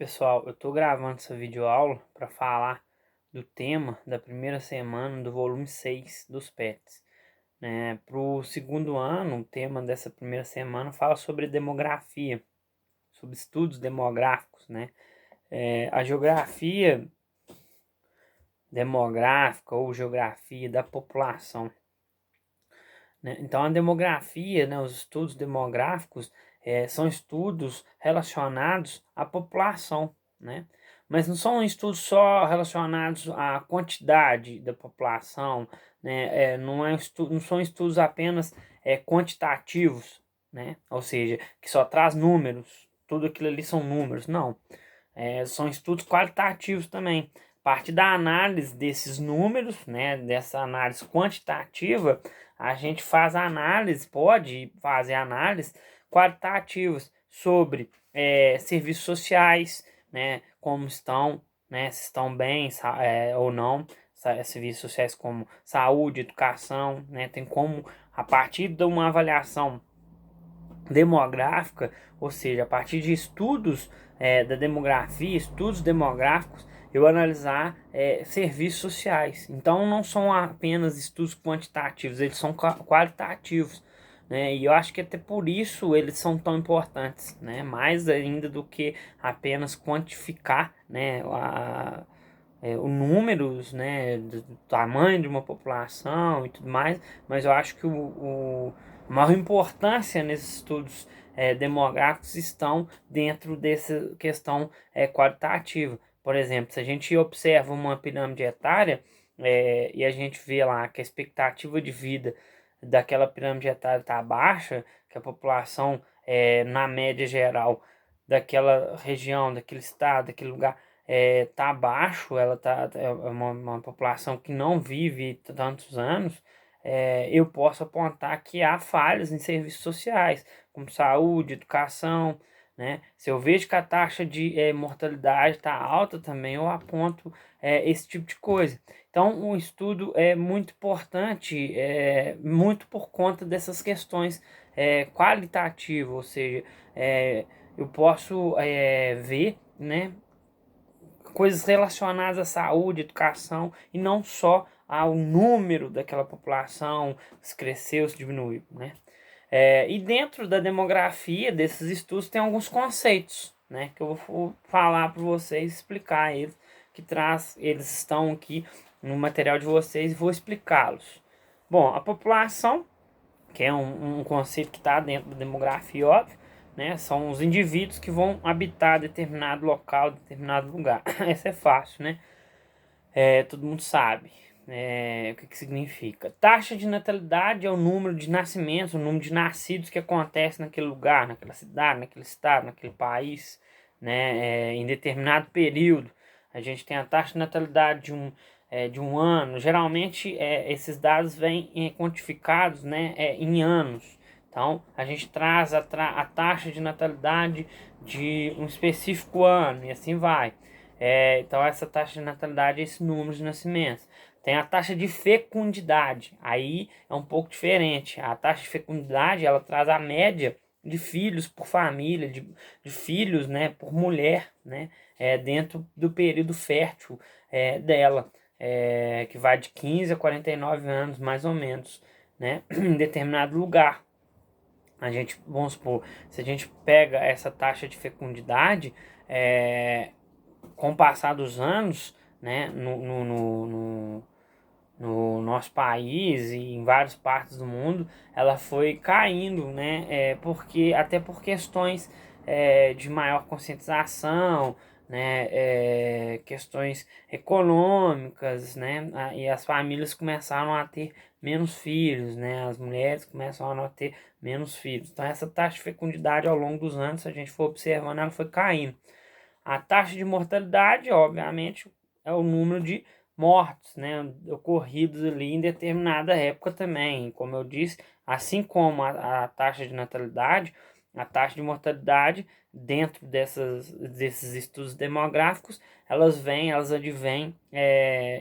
Pessoal, eu estou gravando essa videoaula para falar do tema da primeira semana do volume 6 dos PETs. Para o segundo ano, o tema dessa primeira semana fala sobre demografia, sobre estudos demográficos, né? A geografia demográfica ou geografia da população, né? Então, a demografia, né, os estudos demográficos são estudos relacionados à população, né? Mas não são estudos só relacionados à quantidade da população, né? Não são estudos apenas quantitativos, né? Ou seja, que só traz números, tudo aquilo ali são números, não. São estudos qualitativos também. A partir da análise desses números, né, dessa análise quantitativa, a gente pode fazer análise qualitativas sobre serviços sociais, né, como estão, né, se estão bem ou não, serviços sociais como saúde, educação, né, tem como, a partir de uma avaliação demográfica, ou seja, a partir de estudos da demografia, estudos demográficos, eu analisar serviços sociais. Então, não são apenas estudos quantitativos, eles são qualitativos, né? E eu acho que até por isso eles são tão importantes, né? Mais ainda do que apenas quantificar, né? O números, né, do tamanho de uma população e tudo mais, mas eu acho que a maior importância nesses estudos demográficos estão dentro dessa questão qualitativa. Por exemplo, se a gente observa uma pirâmide etária e a gente vê lá que a expectativa de vida daquela pirâmide etária está baixa, que a população, na média geral daquela região, daquele estado, daquele lugar, tá baixo, ela é uma população que não vive tantos anos, eu posso apontar que há falhas em serviços sociais, como saúde, educação, né? Se eu vejo que a taxa de mortalidade está alta também, eu aponto esse tipo de coisa. Então, o estudo é muito importante, muito por conta dessas questões qualitativas, ou seja, eu posso ver, né, coisas relacionadas à saúde, educação e não só ao número daquela população, se cresceu, se diminuiu, né? E dentro da demografia desses estudos tem alguns conceitos, né, que eu vou falar para vocês, explicar eles, eles estão aqui no material de vocês e vou explicá-los. Bom, a população, que é um conceito que está dentro da demografia, óbvio, né? São os indivíduos que vão habitar determinado local, determinado lugar. Essa é fácil, né? Todo mundo sabe o que significa. Taxa de natalidade é o número de nascimentos, o número de nascidos que acontece naquele lugar, naquela cidade, naquele estado, naquele país, né? Em determinado período. A gente tem a taxa de natalidade de um ano. Geralmente, esses dados vêm quantificados, né, em anos. Então, a gente traz a taxa de natalidade de um específico ano e assim vai. Então, essa taxa de natalidade é esse número de nascimentos. Tem a taxa de fecundidade, aí é um pouco diferente. A taxa de fecundidade, ela traz a média de filhos por família, de filhos, né, por mulher, né, dentro do período fértil dela, que vai de 15 a 49 anos, mais ou menos, né, em determinado lugar. Vamos supor, se a gente pega essa taxa de fecundidade, com o passar dos anos, né, no nosso país e em várias partes do mundo, ela foi caindo, né, até por questões de maior conscientização, né, questões econômicas, né, e as famílias começaram a ter menos filhos, né, as mulheres começaram a ter menos filhos. Então essa taxa de fecundidade ao longo dos anos, se a gente for observando, ela foi caindo. A taxa de mortalidade, obviamente, é o número de mortos, né, ocorridos ali em determinada época também. Como eu disse, assim como a taxa de natalidade, a taxa de mortalidade, dentro desses estudos demográficos, elas advêm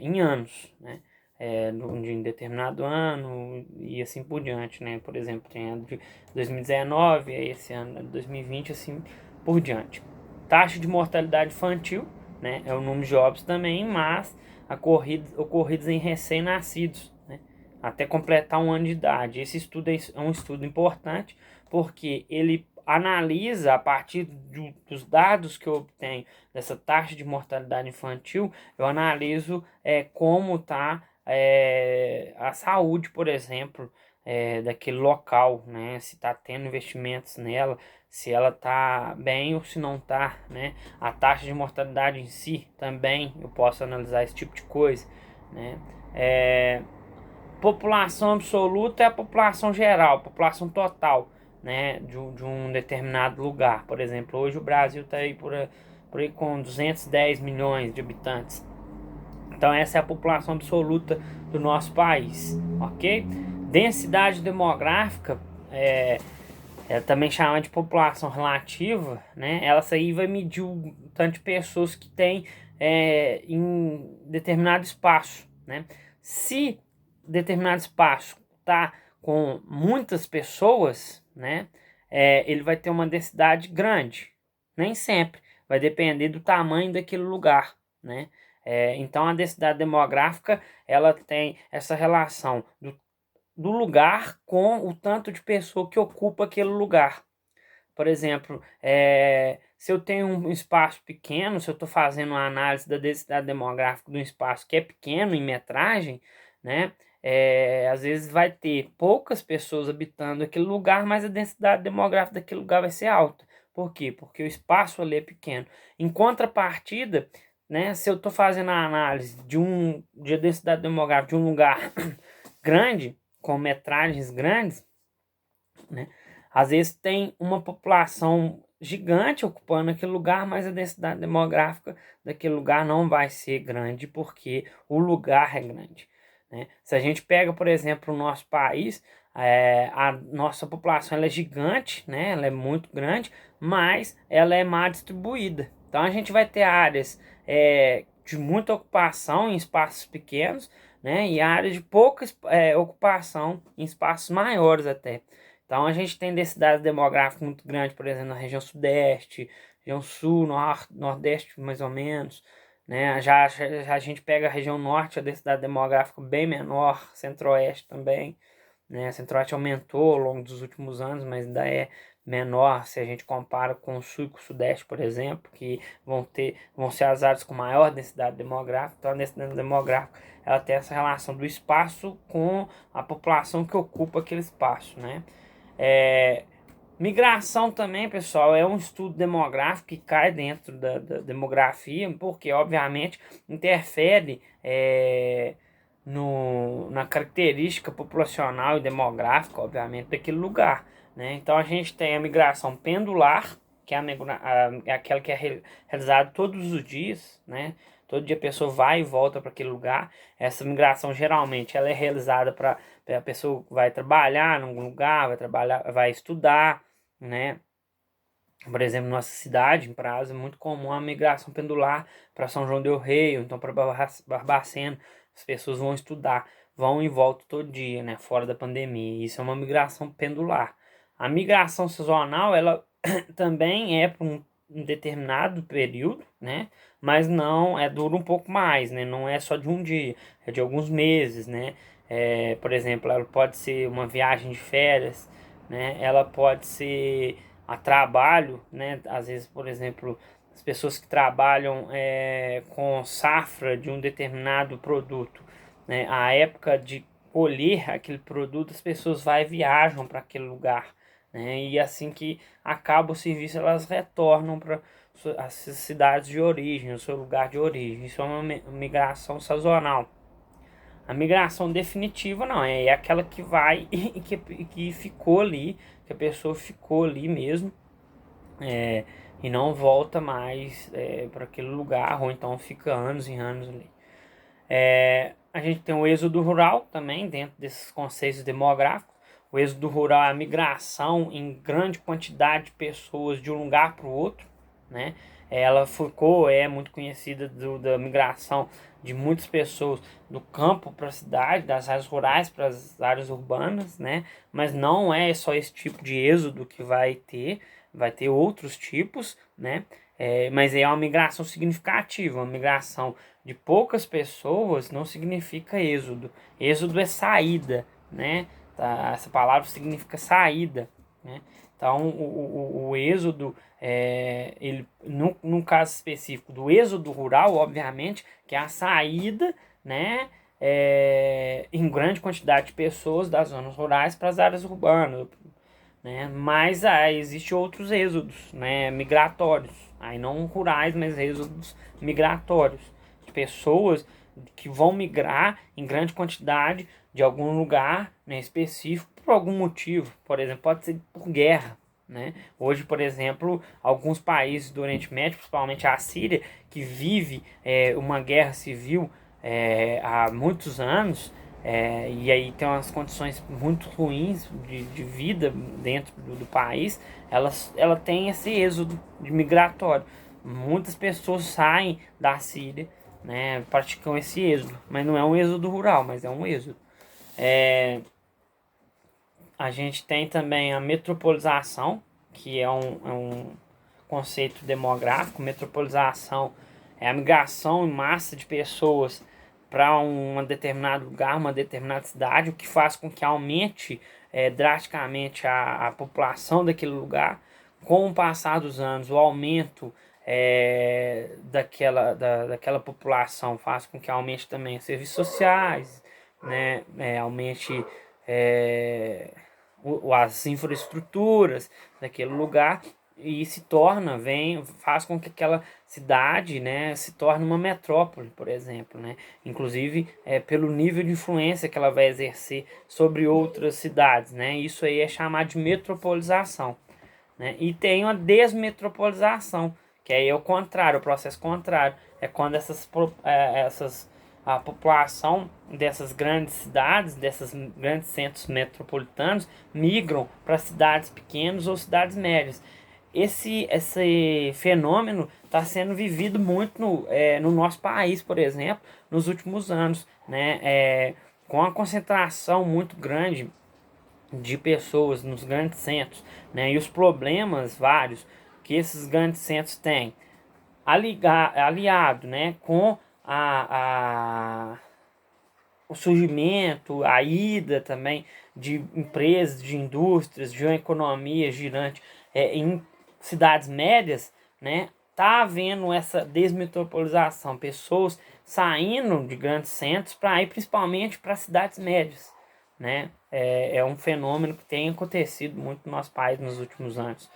em anos, né, de determinado ano e assim por diante, né. Por exemplo, tem ano de 2019, esse ano de 2020, assim por diante. Taxa de mortalidade infantil, né, é o número de óbitos também, mas ocorridos em recém-nascidos, né, até completar 1 ano de idade. Esse estudo é um estudo importante porque ele analisa, a partir dos dados que eu obtenho dessa taxa de mortalidade infantil, eu analiso como está a saúde, por exemplo, daquele local, né? Se está tendo investimentos nela, se ela está bem ou se não está, né? A taxa de mortalidade em si também eu posso analisar esse tipo de coisa, né? População absoluta é a população geral, população total, né? De um determinado lugar. Por exemplo, hoje o Brasil está aí por aí com 210 milhões de habitantes. Então essa é a população absoluta do nosso país, ok? Densidade demográfica é também chamada de população relativa, né? Essa aí vai medir o tanto de pessoas que tem em determinado espaço, né? Se determinado espaço tá com muitas pessoas, né? Ele vai ter uma densidade grande. Nem sempre. Vai depender do tamanho daquele lugar, né? Então a densidade demográfica ela tem essa relação do lugar com o tanto de pessoa que ocupa aquele lugar. Por exemplo, se eu tenho um espaço pequeno, se eu estou fazendo uma análise da densidade demográfica de um espaço que é pequeno em metragem, né? Às vezes vai ter poucas pessoas habitando aquele lugar, mas a densidade demográfica daquele lugar vai ser alta. Por quê? Porque o espaço ali é pequeno. Em contrapartida, né, se eu estou fazendo a análise de densidade demográfica de um lugar grande, com metragens grandes, né? Às vezes tem uma população gigante ocupando aquele lugar, mas a densidade demográfica daquele lugar não vai ser grande porque o lugar é grande, né? Se a gente pega, por exemplo, o nosso país, a nossa população ela é gigante, né? Ela é muito grande, mas ela é mal distribuída. Então a gente vai ter áreas de muita ocupação em espaços pequenos, né? E áreas de pouca ocupação em espaços maiores até. Então a gente tem densidade demográfica muito grande, por exemplo, na região sudeste, região sul, nordeste mais ou menos, né? Já a gente pega a região norte, a densidade demográfica bem menor, centro-oeste também, né? Centro-oeste aumentou ao longo dos últimos anos, mas ainda é menor se a gente compara com o sul e com o sudeste, por exemplo, que vão ser as áreas com maior densidade demográfica. Então a densidade demográfica ela tem essa relação do espaço com a população que ocupa aquele espaço, né? Migração também, pessoal, é um estudo demográfico que cai dentro da demografia, porque obviamente interfere na característica populacional e demográfica, obviamente, daquele lugar, né? Então a gente tem a migração pendular, que é aquela que é realizada todos os dias, né? Todo dia a pessoa vai e volta para aquele lugar. Essa migração geralmente ela é realizada para a pessoa que vai trabalhar em algum lugar, vai estudar, né? Por exemplo, nossa cidade, em Prazo, é muito comum a migração pendular para São João del Rei, ou então para Barbacena. As pessoas vão estudar, vão e voltam todo dia, né? Fora da pandemia. Isso é uma migração pendular. A migração sazonal, ela também é por um determinado período, né? Mas não dura um pouco mais, né? Não é só de um dia, é de alguns meses, né? Por exemplo, ela pode ser uma viagem de férias, né? Ela pode ser a trabalho, né? Às vezes, por exemplo, as pessoas que trabalham com safra de um determinado produto, né? A época de colher aquele produto, as pessoas viajam para aquele lugar, né? E assim que acaba o serviço, elas retornam para as cidades de origem, o seu lugar de origem. Isso é uma migração sazonal. A migração definitiva não, é aquela que vai e que ficou ali, que a pessoa ficou ali mesmo, e não volta mais para aquele lugar, ou então fica anos e anos ali. A gente tem o êxodo rural também, dentro desses conceitos demográficos. O êxodo rural é a migração em grande quantidade de pessoas de um lugar para o outro, né? Ela é muito conhecida da migração de muitas pessoas do campo para a cidade, das áreas rurais para as áreas urbanas, né? Mas não é só esse tipo de êxodo que vai ter outros tipos, né? Mas é uma migração significativa, uma migração de poucas pessoas não significa êxodo. Êxodo é saída, né? Tá? Essa palavra significa saída, né? Então, o êxodo, ele, no caso específico do êxodo rural, obviamente, que é a saída, né, em grande quantidade de pessoas das zonas rurais para as áreas urbanas, né? Mas existe outros êxodos, né, migratórios, aí não rurais, mas êxodos migratórios, de pessoas que vão migrar em grande quantidade de algum lugar, né, específico por algum motivo. Por exemplo, pode ser por guerra, né? Hoje, por exemplo, alguns países do Oriente Médio, principalmente a Síria, que vive uma guerra civil há muitos anos, e aí tem umas condições muito ruins de vida dentro do país, ela tem esse êxodo de migratório. Muitas pessoas saem da Síria, né, praticam esse êxodo, mas não é um êxodo rural, mas é um êxodo. A gente tem também a metropolização, que é um conceito demográfico. Metropolização é a migração em massa de pessoas para um determinado lugar, uma determinada cidade, o que faz com que aumente drasticamente a população daquele lugar. Com o passar dos anos, o aumento daquela população faz com que aumente também os serviços sociais, né? Aumente as infraestruturas daquele lugar, e faz com que aquela cidade, né, se torne uma metrópole, por exemplo, né? Inclusive pelo nível de influência que ela vai exercer sobre outras cidades, né? Isso aí é chamado de metropolização, né? E tem a desmetropolização, que aí é o contrário, o processo contrário, é quando a população dessas grandes cidades, desses grandes centros metropolitanos, migram para cidades pequenas ou cidades médias. Esse fenômeno está sendo vivido muito no nosso país, por exemplo, nos últimos anos, né? Com a concentração muito grande de pessoas nos grandes centros, né? E os problemas vários que esses grandes centros têm, aliado, né, com o surgimento, a ida também de empresas, de indústrias, de uma economia girante em cidades médias, né? Tá havendo essa desmetropolização, pessoas saindo de grandes centros para ir principalmente para cidades médias, né? É um fenômeno que tem acontecido muito no nosso país nos últimos anos.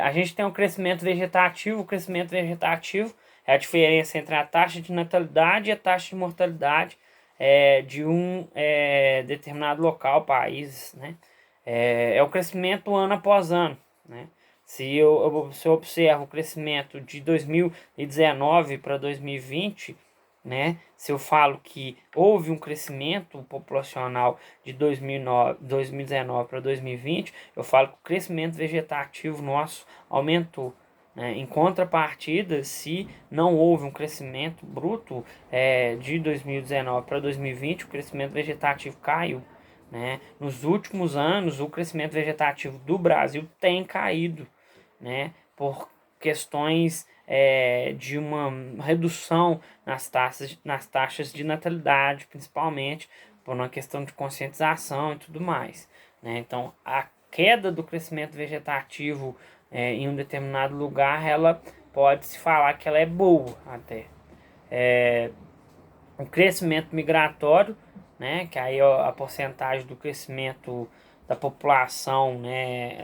A gente tem um crescimento vegetativo. O crescimento vegetativo é a diferença entre a taxa de natalidade e a taxa de mortalidade de um determinado local, país, né? É o crescimento ano após ano, né? Se eu observo o crescimento de 2019 para 2020, né? Se eu falo que houve um crescimento populacional de 2019 para 2020, eu falo que o crescimento vegetativo nosso aumentou, né? Em contrapartida, se não houve um crescimento bruto de 2019 para 2020, o crescimento vegetativo caiu, né? Nos últimos anos, o crescimento vegetativo do Brasil tem caído, né? Por questões de uma redução nas taxas de natalidade, principalmente por uma questão de conscientização e tudo mais, né? Então, a queda do crescimento vegetativo em um determinado lugar, ela pode-se falar que ela é boa até. O crescimento migratório, né, que aí é a porcentagem do crescimento da população, né,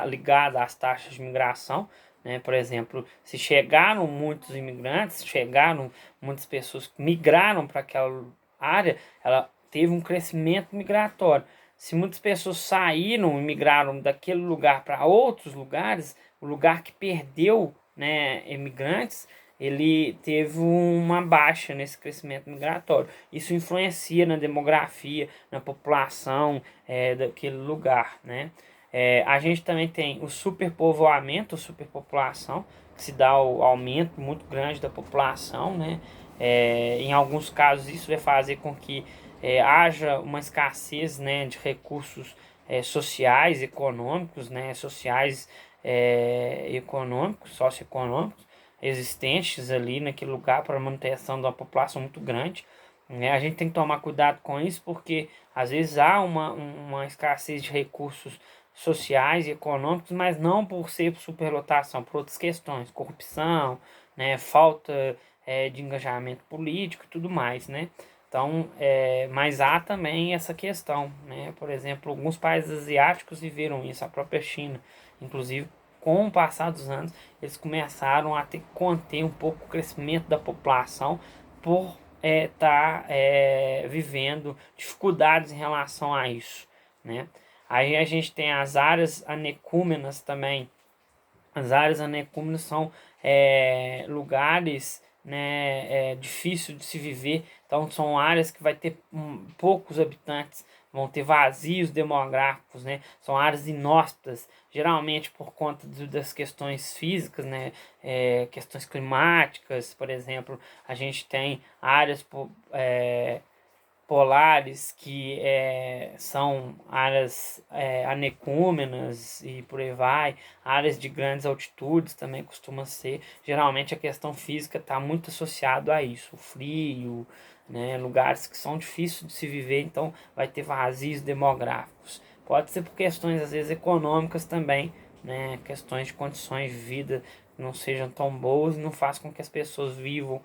ligada às taxas de migração, né? Por exemplo, se chegaram muitos imigrantes, chegaram muitas pessoas que migraram para aquela área, ela teve um crescimento migratório. Se muitas pessoas saíram e migraram daquele lugar para outros lugares, o lugar que perdeu, né, imigrantes, ele teve uma baixa nesse crescimento migratório. Isso influencia na demografia, na população daquele lugar, né? A gente também tem o superpovoamento, a superpopulação, que se dá o aumento muito grande da população, né? Em alguns casos isso vai fazer com que haja uma escassez, né, de recursos sociais, econômicos, né, sociais econômicos, socioeconômicos existentes ali naquele lugar para manutenção de uma população muito grande, né? A gente tem que tomar cuidado com isso porque às vezes há uma escassez de recursos sociais e econômicos, mas não por ser superlotação, por outras questões, corrupção, né, falta de engajamento político e tudo mais, né? Então, mas há também essa questão, né? Por exemplo, alguns países asiáticos viveram isso, a própria China, inclusive com o passar dos anos, eles começaram a ter que conter um pouco o crescimento da população por estar vivendo dificuldades em relação a isso, né? Aí a gente tem as áreas anecúmenas também. As áreas anecúmenas são lugares, né, difícil de se viver. Então são áreas que vai ter poucos habitantes, vão ter vazios demográficos, né? São áreas inóspitas, geralmente por conta das questões físicas, né? Questões climáticas, por exemplo, a gente tem áreas polares, que são áreas anecúmenas e por aí vai, áreas de grandes altitudes também costuma ser. Geralmente a questão física está muito associado a isso, o frio, né, lugares que são difíceis de se viver, então vai ter vazios demográficos. Pode ser por questões às vezes econômicas também, né, questões de condições de vida que não sejam tão boas e não faz com que as pessoas vivam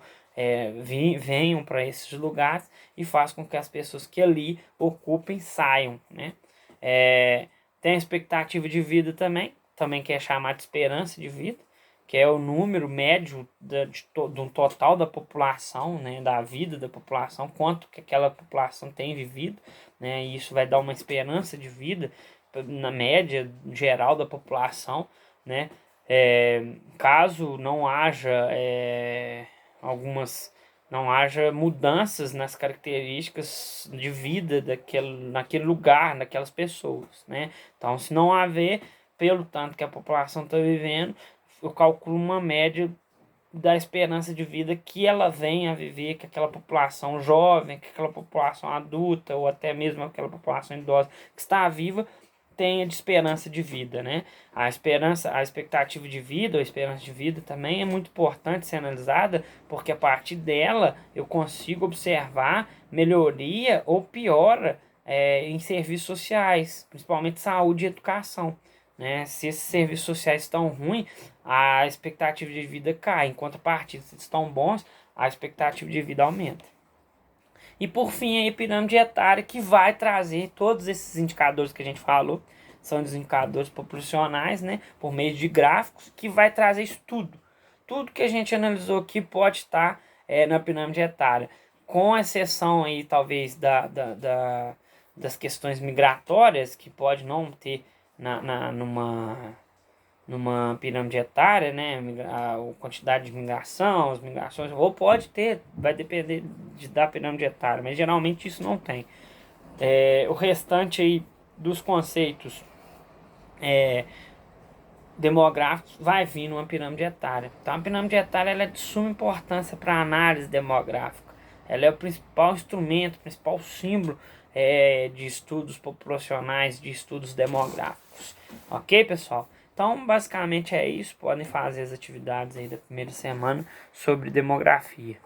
venham para esses lugares e faz com que as pessoas que ali ocupem saiam, né? Tem a expectativa de vida também que é chamada de esperança de vida, que é o número médio de um total da população, né, da vida da população, quanto que aquela população tem vivido, né, e isso vai dar uma esperança de vida na média geral da população, né, caso não haja algumas não haja mudanças nas características de vida naquele lugar, daquelas pessoas, né? Então, se não haver, pelo tanto que a população está vivendo, eu calculo uma média da esperança de vida que ela venha a viver, que aquela população jovem, que aquela população adulta, ou até mesmo aquela população idosa que está viva, tenha de esperança de vida, né? A expectativa de vida, a esperança de vida também é muito importante ser analisada, porque a partir dela eu consigo observar melhoria ou piora em serviços sociais, principalmente saúde e educação, né? Se esses serviços sociais estão ruins, a expectativa de vida cai, enquanto a partir se estão bons, a expectativa de vida aumenta. E por fim, a pirâmide etária, que vai trazer todos esses indicadores que a gente falou, são os indicadores populacionais, né, por meio de gráficos, que vai trazer isso tudo. Tudo que a gente analisou aqui pode estar na pirâmide etária, com exceção aí, talvez, das questões migratórias, que pode não ter numa pirâmide etária, né, a quantidade de migração, as migrações, ou pode ter, vai depender da pirâmide etária, mas geralmente isso não tem. O restante aí dos conceitos demográficos vai vir numa pirâmide etária. Então a pirâmide etária ela é de suma importância para a análise demográfica. Ela é o principal instrumento, o principal símbolo de estudos populacionais, de estudos demográficos. Ok, pessoal? Então, basicamente é isso. Podem fazer as atividades aí da primeira semana sobre demografia.